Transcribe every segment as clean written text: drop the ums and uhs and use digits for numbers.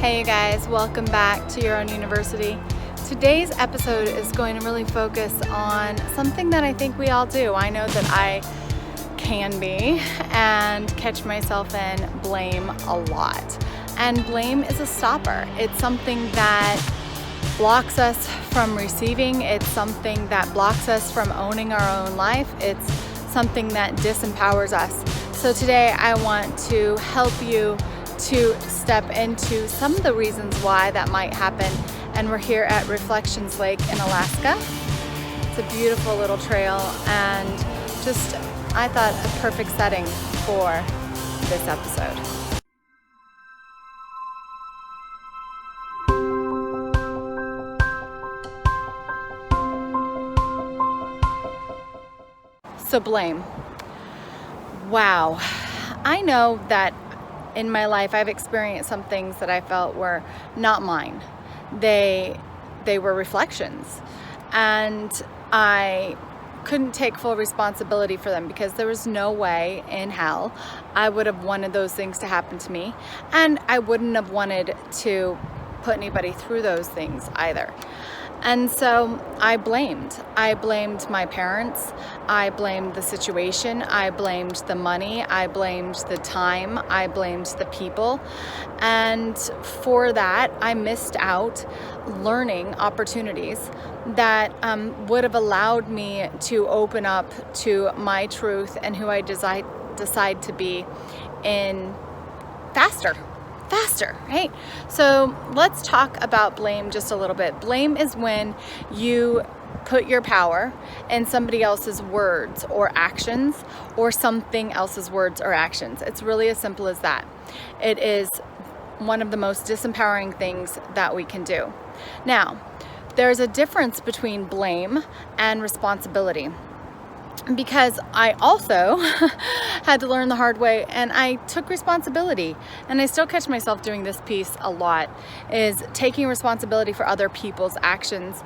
Hey you guys, welcome back to Your Own University. Today's episode is going to really focus on something that I think we all do. I know that I can be and catch myself in blame a lot. And blame is a stopper. It's something that blocks us from receiving. It's something that blocks us from owning our own life. It's something that disempowers us. So today I want to help you to step into some of the reasons why that might happen. And we're here at Reflections Lake in Alaska. It's a beautiful little trail and just, I thought, a perfect setting for this episode. So blame. Wow. I know that in my life, I've experienced some things that I felt were not mine. They were reflections, and I couldn't take full responsibility for them because there was no way in hell I would have wanted those things to happen to me, and I wouldn't have wanted to put anybody through those things either. And so I blamed my parents, I blamed the situation, I blamed the money, I blamed the time, I blamed the people. And for that, I missed out learning opportunities that would have allowed me to open up to my truth and who I decide to be in faster, right? So let's talk about blame just a little bit. Blame is when you put your power in somebody else's words or actions or something else's words or actions. It's really as simple as that. It is one of the most disempowering things that we can do. Now, there's a difference between blame and responsibility, because I also had to learn the hard way, and I took responsibility, and I still catch myself doing this piece a lot, is taking responsibility for other people's actions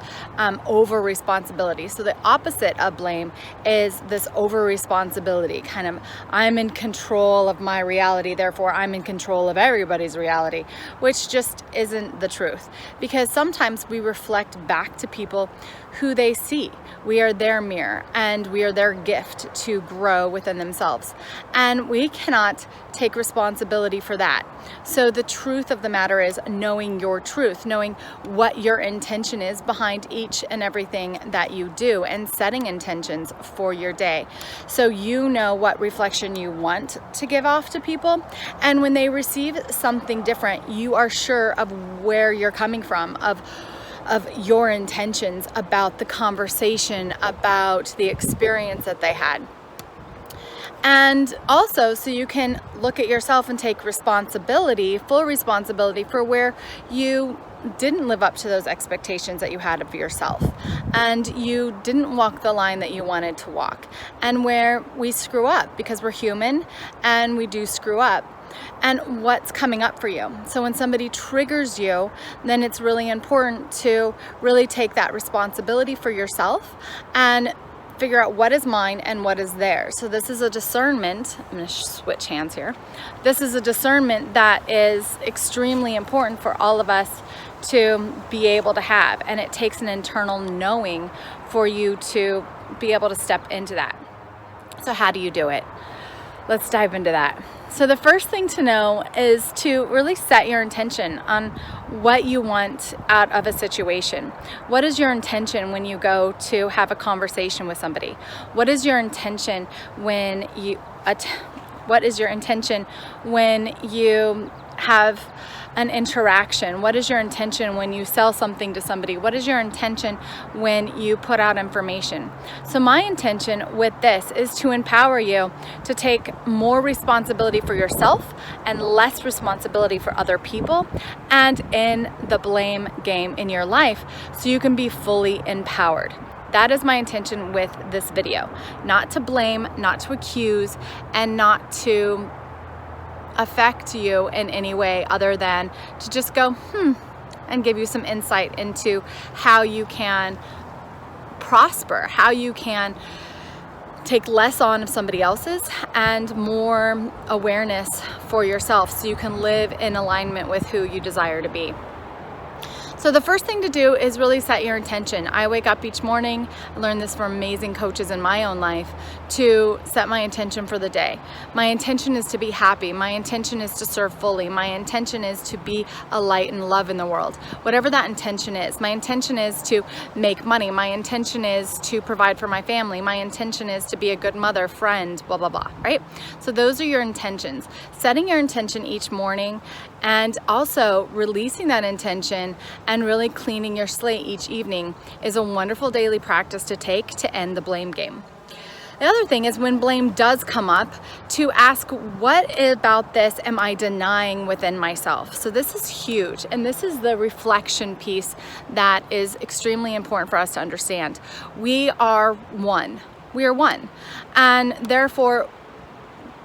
over responsibility. So the opposite of blame is this over responsibility, kind of I'm in control of my reality, therefore I'm in control of everybody's reality, which just isn't the truth, because sometimes we reflect back to people who they see. We are their mirror, and we are their gift to grow within themselves. And we cannot take responsibility for that. So the truth of the matter is knowing your truth, knowing what your intention is behind each and everything that you do, and setting intentions for your day. So you know what reflection you want to give off to people. And when they receive something different, you are sure of where you're coming from, of your intentions about the conversation, about the experience that they had. And also, so you can look at yourself and take responsibility, full responsibility for where you didn't live up to those expectations that you had of yourself, and you didn't walk the line that you wanted to walk, and where we screw up, because we're human and we do screw up. And what's coming up for you. So when somebody triggers you, then it's really important to really take that responsibility for yourself and figure out what is mine and what is theirs. So this is a discernment. I'm going to switch hands here. This is a discernment that is extremely important for all of us to be able to have. And it takes an internal knowing for you to be able to step into that. So how do you do it? Let's dive into that. So the first thing to know is to really set your intention on what you want out of a situation. What is your intention when you go to have a conversation with somebody? What is your intention when you have an interaction? What is your intention when you sell something to somebody? What is your intention when you put out information? So my intention with this is to empower you to take more responsibility for yourself and less responsibility for other people and in the blame game in your life, so you can be fully empowered. That is my intention with this video. Not to blame, not to accuse, and not to affect you in any way other than to just go, and give you some insight into how you can prosper, how you can take less on of somebody else's and more awareness for yourself so you can live in alignment with who you desire to be. So the first thing to do is really set your intention. I wake up each morning, I learned this from amazing coaches in my own life, to set my intention for the day. My intention is to be happy. My intention is to serve fully. My intention is to be a light and love in the world. Whatever that intention is. My intention is to make money. My intention is to provide for my family. My intention is to be a good mother, friend, blah, blah, blah, right? So those are your intentions. Setting your intention each morning and also releasing that intention and really cleaning your slate each evening is a wonderful daily practice to take to end the blame game. The other thing is, when blame does come up, to ask, what about this am I denying within myself? So this is huge, and this is the reflection piece that is extremely important for us to understand. We are one. We are one. And therefore,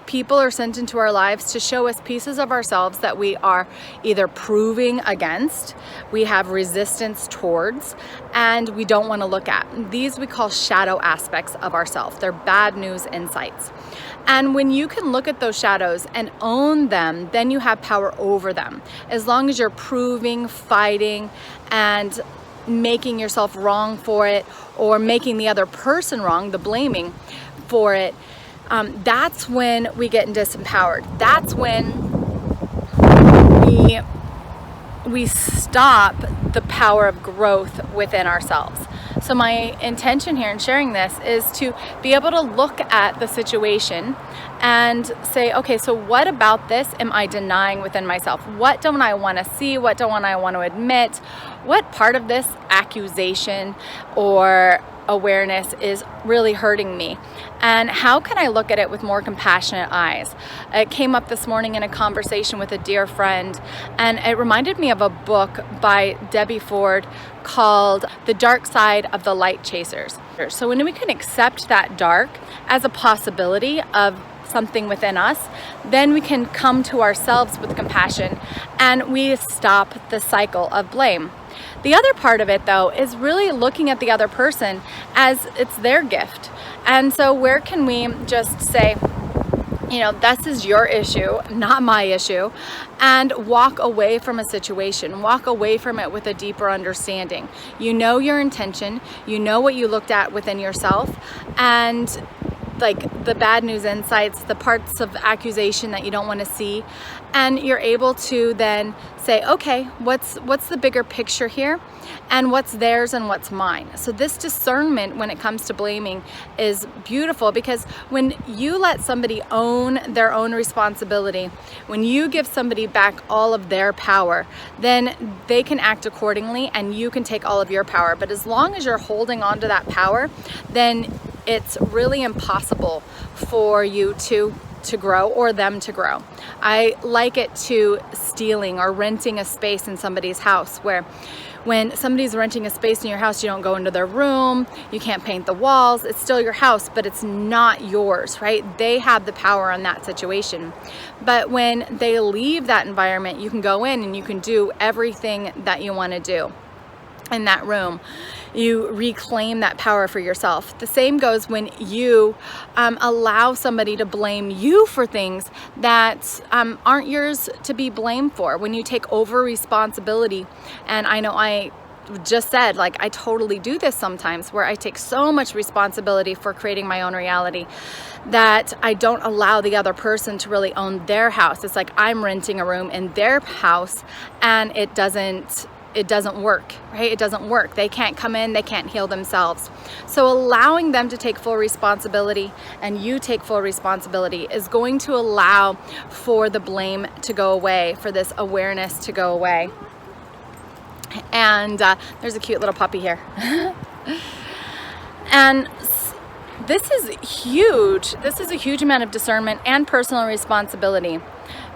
people are sent into our lives to show us pieces of ourselves that we are either proving against, we have resistance towards, and we don't want to look at. These we call shadow aspects of ourselves. They're bad news insights. And when you can look at those shadows and own them, then you have power over them. As long as you're proving, fighting, and making yourself wrong for it, or making the other person wrong, the blaming for it, that's when we get disempowered. That's when we stop the power of growth within ourselves. So my intention here in sharing this is to be able to look at the situation and say, okay, so what about this am I denying within myself? What don't I want to see? What don't I want to admit? What part of this accusation or awareness is really hurting me? And how can I look at it with more compassionate eyes? It came up this morning in a conversation with a dear friend, and it reminded me of a book by Debbie Ford called The Dark Side of the Light Chasers. So when we can accept that dark as a possibility of something within us, then we can come to ourselves with compassion and we stop the cycle of blame. The other part of it, though, is really looking at the other person as it's their gift. And so where can we just say, you know, this is your issue, not my issue, and walk away from a situation, walk away from it with a deeper understanding. You know your intention, you know what you looked at within yourself, and like the bad news insights, the parts of accusation that you don't want to see, and you're able to then say, okay, what's the bigger picture here, and what's theirs and what's mine. So this discernment when it comes to blaming is beautiful, because when you let somebody own their own responsibility, when you give somebody back all of their power, then they can act accordingly and you can take all of your power. But as long as you're holding on to that power, then it's really impossible for you to grow or them to grow. I like it to stealing or renting a space in somebody's house, where when somebody's renting a space in your house, you don't go into their room, you can't paint the walls, it's still your house, but it's not yours, right? They have the power on that situation. But when they leave that environment, you can go in and you can do everything that you want to do in that room. You reclaim that power for yourself. The same goes when you allow somebody to blame you for things that aren't yours to be blamed for. When you take over responsibility, and I know I just said, like, I totally do this sometimes, where I take so much responsibility for creating my own reality that I don't allow the other person to really own their house. It's like I'm renting a room in their house and it doesn't work, right? It doesn't work. They can't come in, they can't heal themselves. So allowing them to take full responsibility and you take full responsibility is going to allow for the blame to go away, for this awareness to go away. And there's a cute little puppy here. And this is huge. This is a huge amount of discernment and personal responsibility,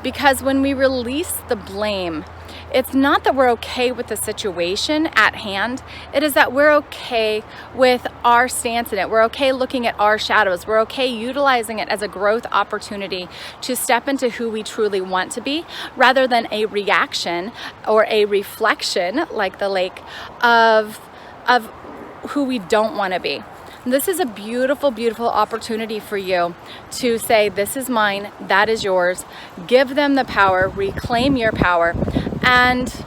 because when we release the blame, it's not that we're okay with the situation at hand. It is that we're okay with our stance in it. We're okay looking at our shadows. We're okay utilizing it as a growth opportunity to step into who we truly want to be, rather than a reaction or a reflection, like the lake, of who we don't want to be. This is a beautiful, beautiful opportunity for you to say, this is mine, that is yours. Give them the power, reclaim your power, and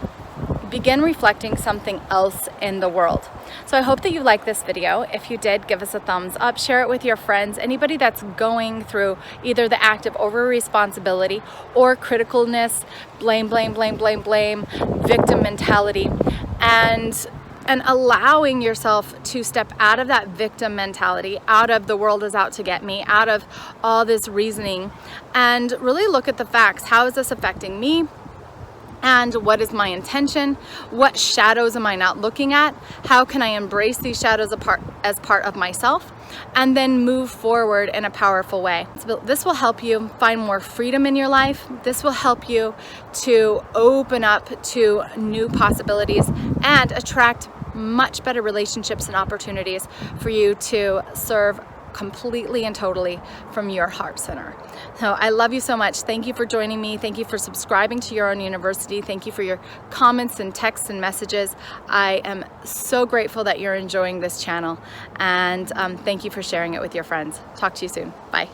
begin reflecting something else in the world. So I hope that you like this video. If you did, give us a thumbs up, share it with your friends, anybody that's going through either the act of over responsibility or criticalness, blame, victim mentality, and allowing yourself to step out of that victim mentality, out of the world is out to get me, out of all this reasoning, and really look at the facts. How is this affecting me? And what is my intention? What shadows am I not looking at? How can I embrace these shadows as part of myself? And then move forward in a powerful way. So this will help you find more freedom in your life. This will help you to open up to new possibilities and attract much better relationships and opportunities for you to serve completely and totally from your heart center. So I love you so much. Thank you for joining me. Thank you for subscribing to Your Own University. Thank you for your comments and texts and messages. I am so grateful that you're enjoying this channel, and thank you for sharing it with your friends. Talk to you soon. Bye.